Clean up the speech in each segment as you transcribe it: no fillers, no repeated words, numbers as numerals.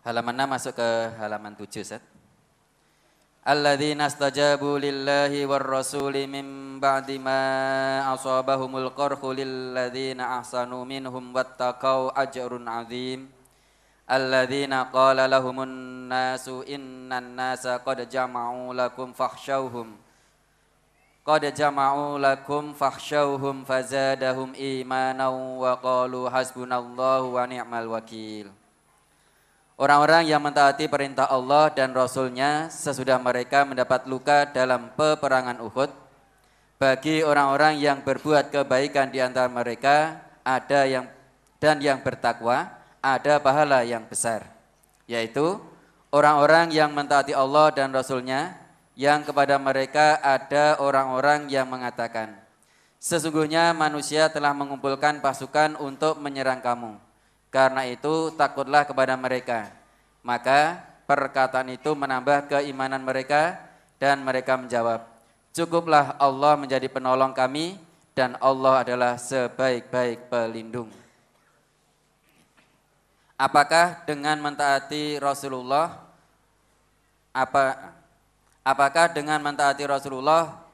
Halaman 6 masuk ke halaman 7, Ustaz. Alladzina istajabu lillahi war rasuli min ba'di ma asabahumul qarhu lilladzina ahsanu minhum wattaqau ajrun azim. Alladzina qala lahumun nasu innan nasa qad jama'u lakum fakhshawhum fazadahum imanan wa qalu hasbunallahu wa ni'mal wakil. Orang-orang yang mentaati perintah Allah dan Rasul-Nya sesudah mereka mendapat luka dalam peperangan Uhud. Bagi orang-orang yang berbuat kebaikan di antara mereka yang bertakwa, ada pahala yang besar, yaitu orang-orang yang mentaati Allah dan Rasul-Nya, yang kepada mereka ada orang-orang yang mengatakan, sesungguhnya manusia telah mengumpulkan pasukan untuk menyerang kamu. Karena itu takutlah kepada mereka. Maka perkataan itu menambah keimanan mereka dan mereka menjawab, cukuplah Allah menjadi penolong kami dan Allah adalah sebaik-baik pelindung. Apakah dengan mentaati Rasulullah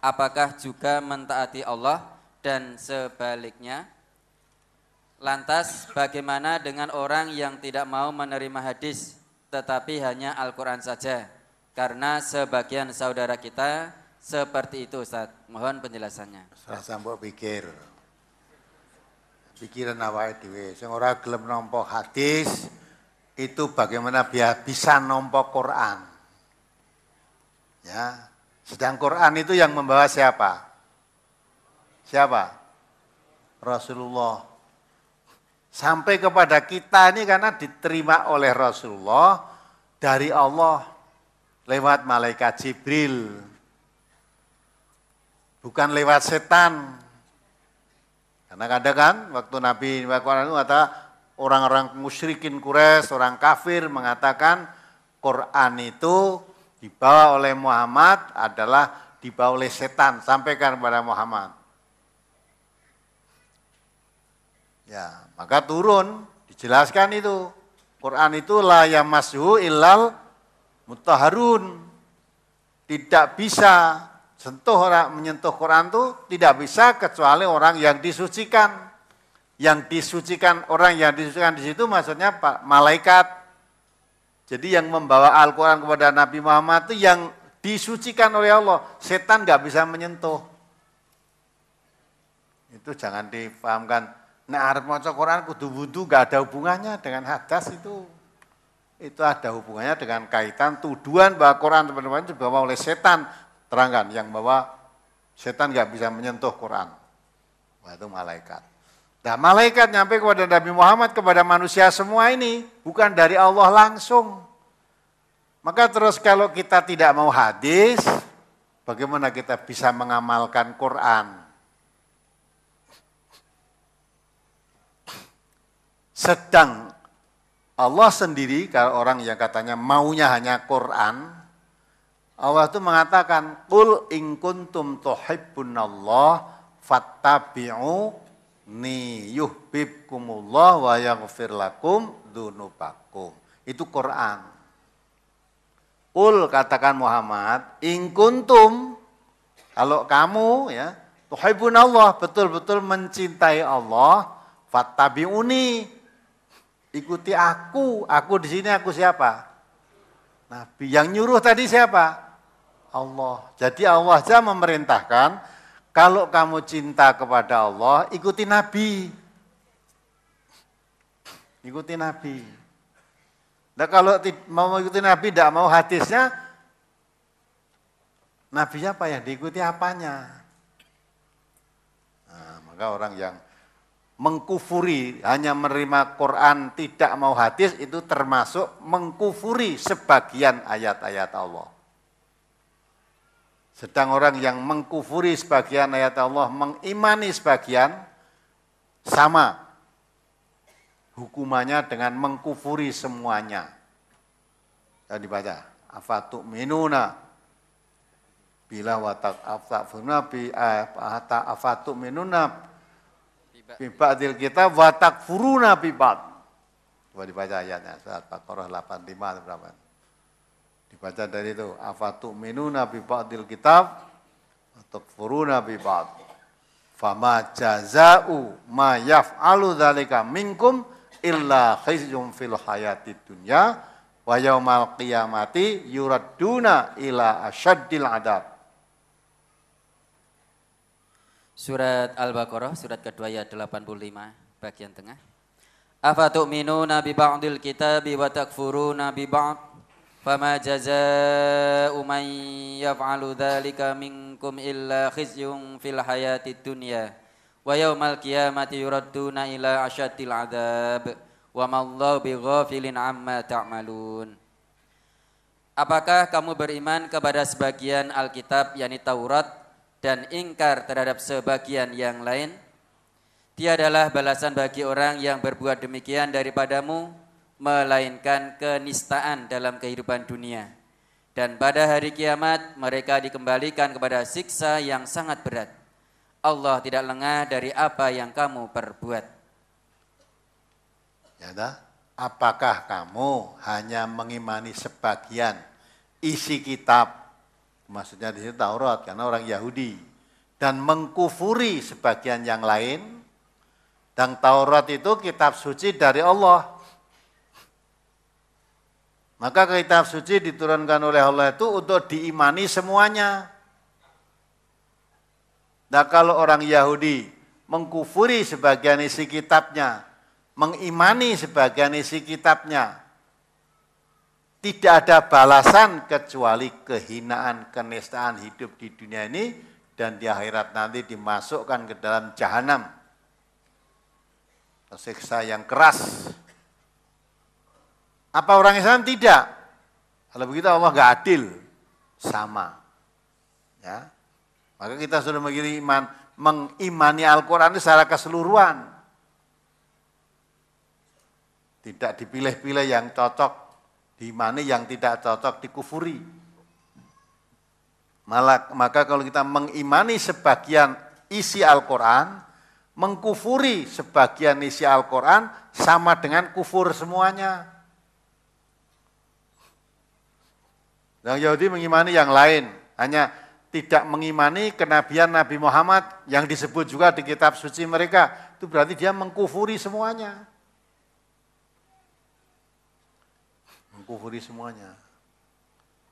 apakah juga mentaati Allah dan sebaliknya? Lantas bagaimana dengan orang yang tidak mau menerima hadis tetapi hanya Al-Quran saja? Karena sebagian saudara kita seperti itu, Ustaz. Mohon penjelasannya. Rasa mbok pikiran awake dhewe sing ora gelem nampa hadis itu bagaimana bisa nampa Quran. Ya, sedang Quran itu yang membawa siapa? Siapa? Rasulullah. Sampai kepada kita ini karena diterima oleh Rasulullah dari Allah lewat malaikat Jibril. Bukan lewat setan. Karena kadang kan waktu Nabi Quran itu kata orang-orang musyrikin Quraisy, orang kafir mengatakan Quran itu dibawa oleh Muhammad adalah dibawa oleh setan, sampaikan kepada Muhammad. Ya, maka turun dijelaskan itu. Quran itu la yamassuhu illal mutahharun. Tidak bisa menyentuh Quran itu tidak bisa kecuali orang yang disucikan. Orang yang disucikan di situ maksudnya Pak, malaikat. Jadi yang membawa Al-Quran kepada Nabi Muhammad itu yang disucikan oleh Allah. Setan nggak bisa menyentuh. Itu jangan dipahamkan. Nek arep maca Quran kudu wudu, enggak ada hubungannya dengan hadas itu. Itu ada hubungannya dengan kaitan tuduhan bahwa Quran teman-teman itu dibawa oleh setan. Terangkan yang bahwa setan enggak bisa menyentuh Quran. Wah, itu malaikat. Nah, malaikat nyampe kepada Nabi Muhammad, kepada manusia semua ini bukan dari Allah langsung. Maka terus kalau kita tidak mau hadis, bagaimana kita bisa mengamalkan Quran? Sedang Allah sendiri, kalau orang yang katanya maunya hanya Quran, Allah itu mengatakan, Qul in kuntum tuhibbunallah fattabi'uni yuhibbukumullah wa yaghfir lakum dzunubakum. Itu Quran. Qul, katakan Muhammad, in kuntum, kalau kamu ya tuhibbunallah, betul-betul mencintai Allah, fattabi'uni, ikuti aku di sini aku siapa? Nabi. Yang nyuruh tadi siapa? Allah. Jadi Allah saja memerintahkan, kalau kamu cinta kepada Allah, ikuti Nabi. Ikuti Nabi. Nah kalau mau ikuti Nabi, tidak mau hadisnya, Nabi siapa ya? Diikuti apanya? Nah, maka orang yang mengkufuri, hanya menerima Quran, tidak mau hadis, itu termasuk mengkufuri sebagian ayat-ayat Allah. Sedang orang yang mengkufuri sebagian ayat Allah, mengimani sebagian, sama hukumannya dengan mengkufuri semuanya. Tadi dibaca, afatu'minuna bila watak afatu'minuna afatu'minuna bibadil kita watak furuna bibad. Coba dibaca ayatnya, surat Baqarah 85 atau berapa. Dibaca dari itu, afatu'minuna bi ba'dil kitab wa takfuruna bi ba'd. Fama jaza'u ma yaf'alu dzalika minkum illa khizyun fil hayatid dunya wa yaumal qiyamati yuradduna ila asyaddil adab. Surat Al-Baqarah, surat kedua ayat 85, bagian tengah. Afatu'minuna bi ba'dil kitabi wa takfuruna bi ba'd. Fama jazaa'u man yaf'alu dzalika minkum illa khizyun fil hayatid dunya wa yaumal qiyamati yuradduna ila asyaddil adzab wa mallahu bighafilin amma ta'malun. Apakah kamu beriman kepada sebagian Alkitab yakni Taurat dan ingkar terhadap sebagian yang lain? Tiadalah balasan bagi orang yang berbuat demikian daripadamu melainkan kenistaan dalam kehidupan dunia. Dan pada hari kiamat mereka dikembalikan kepada siksa yang sangat berat. Allah tidak lengah dari apa yang kamu perbuat. Ya dah, apakah kamu hanya mengimani sebagian isi kitab? Maksudnya di sini Taurat karena orang Yahudi, dan mengkufuri sebagian yang lain. Dan Taurat itu kitab suci dari Allah. Maka kitab suci diturunkan oleh Allah itu untuk diimani semuanya. Nah kalau orang Yahudi mengkufuri sebagian isi kitabnya, mengimani sebagian isi kitabnya, tidak ada balasan kecuali kehinaan, kenistaan hidup di dunia ini, dan di akhirat nanti dimasukkan ke dalam jahanam. Tersiksa yang keras. Apa orang Islam? Tidak. Kalau begitu Allah nggak adil, sama. Ya, maka kita sudah mengimani Al-Quran itu secara keseluruhan. Tidak dipilih-pilih yang cocok, diimani yang tidak cocok dikufuri. Maka kalau kita mengimani sebagian isi Al-Quran, mengkufuri sebagian isi Al-Quran sama dengan kufur semuanya. Yang Yahudi mengimani yang lain, hanya tidak mengimani kenabian Nabi Muhammad yang disebut juga di kitab suci mereka. Itu berarti dia mengkufuri semuanya. Mengkufuri semuanya.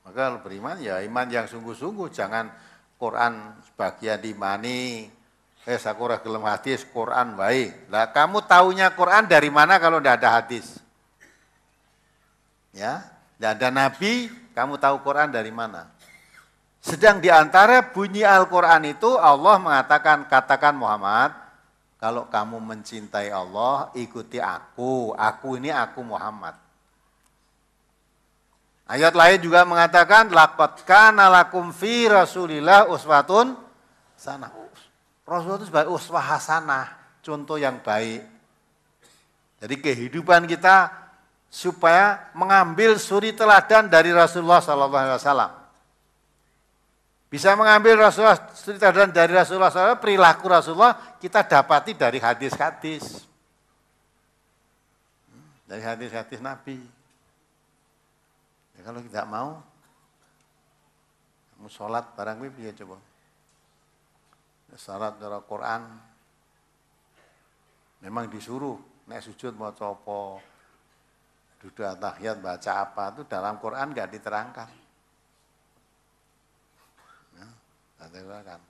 Maka kalau beriman ya iman yang sungguh-sungguh, jangan Quran sebagian diimani, sakurah gelem hadis, Quran baik. Lah kamu taunya Quran dari mana kalau tidak ada hadis? Ya, tidak ada Nabi, kamu tahu Quran dari mana? Sedang di antara bunyi Al-Quran itu Allah mengatakan, katakan Muhammad, kalau kamu mencintai Allah, ikuti aku ini aku Muhammad. Ayat lain juga mengatakan, laqad kana lakum fi Rasulillah uswatun hasanah. Rasul itu sebagai uswah hasanah, contoh yang baik. Jadi kehidupan kita supaya mengambil suri teladan dari Rasulullah SAW. Bisa mengambil suri teladan dari Rasulullah SAW, perilaku Rasulullah kita dapati dari hadis-hadis. Dari hadis-hadis Nabi. Ya, kalau tidak mau, kamu sholat barang ya coba. Sholat dari Quran, memang disuruh, nek sujud mau copo, duduk tahiyat baca apa, itu dalam Quran enggak diterangkan. Ya, enggak diterangkan.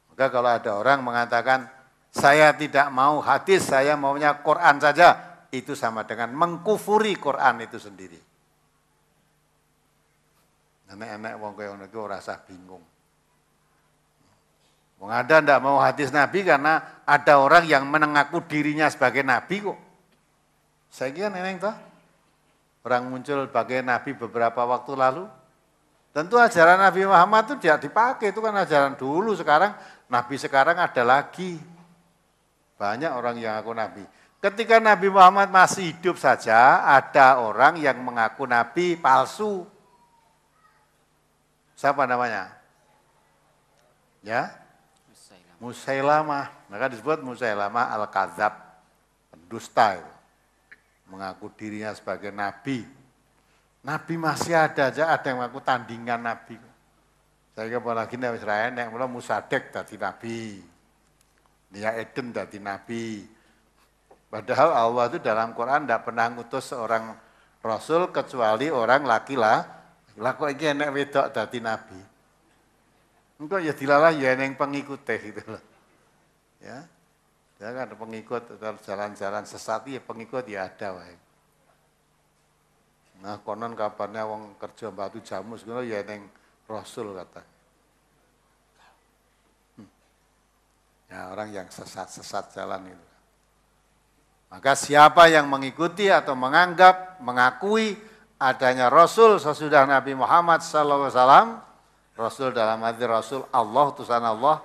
Maka kalau ada orang mengatakan, saya tidak mau hadis, saya maunya Quran saja, itu sama dengan mengkufuri Quran itu sendiri. Enak-enak wong kaya ngono iku ora usah bingung. Wong ada ndak mau hadis Nabi karena ada orang yang mengaku dirinya sebagai Nabi kok. Saya kira neneng toh. Orang muncul sebagai Nabi beberapa waktu lalu. Tentu ajaran Nabi Muhammad itu tidak dipakai, itu kan ajaran dulu, sekarang Nabi sekarang ada lagi. Banyak orang yang ngaku Nabi. Ketika Nabi Muhammad masih hidup saja, ada orang yang mengaku Nabi palsu. Siapa namanya? Ya? Musailamah. Maka disebut Musailamah al-Kadzab, pendusta itu. mengaku dirinya sebagai nabi. Nabi masih ada aja, ada yang mengaku tandingan nabi. Saya apalagi nek Israel nek mula Musadek dadi nabi. Nia Eden dadi nabi. Padahal Allah itu dalam Quran tidak pernah ngutus seorang rasul kecuali orang laki-laki. Lah kok iki enek wedok dadi nabi. Engko ya dilalah ya ning pengikute gitu loh. Ya. Ya kan pengikut jalan-jalan sesat ya pengikut ya ada wae. Nah, konon kabarnya wong kerja batu jamus ngono ya ning rasul kata. Ya orang yang sesat-sesat jalan itu. Maka siapa yang mengikuti atau menganggap, mengakui adanya Rasul sesudah Nabi Muhammad SAW, Rasul dalam arti Rasul Allah, utusan Allah,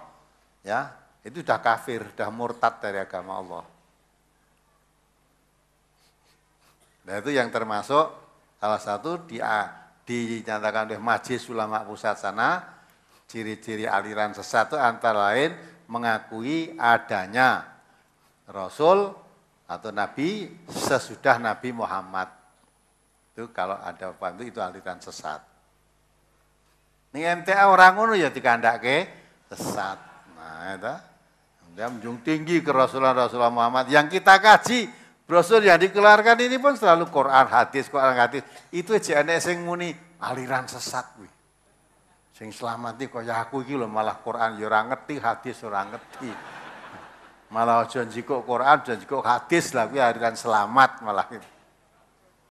ya itu sudah kafir, sudah murtad dari agama Allah. Nah itu yang termasuk salah satu dinyatakan oleh Majelis Ulama Pusat sana, ciri-ciri aliran sesat itu antara lain mengakui adanya Rasul atau Nabi sesudah Nabi Muhammad. Itu kalau ada apa itu aliran sesat. Ini MTA orang ngono ya dikandake sesat. Nah, itu dia menjunjung tinggi ke Rasulullah Muhammad yang kita kaji. Rasul yang dikeluarkan ini pun selalu Quran hadis. Itu aja enek sing muni aliran sesat kuwi. Sing selamat iki kaya aku iki lho malah Quran ya ora ngerti, hadis ora ngerti. Malah aja njikuk Quran, aja njikuk hadis lah kuwi aliran selamat malah.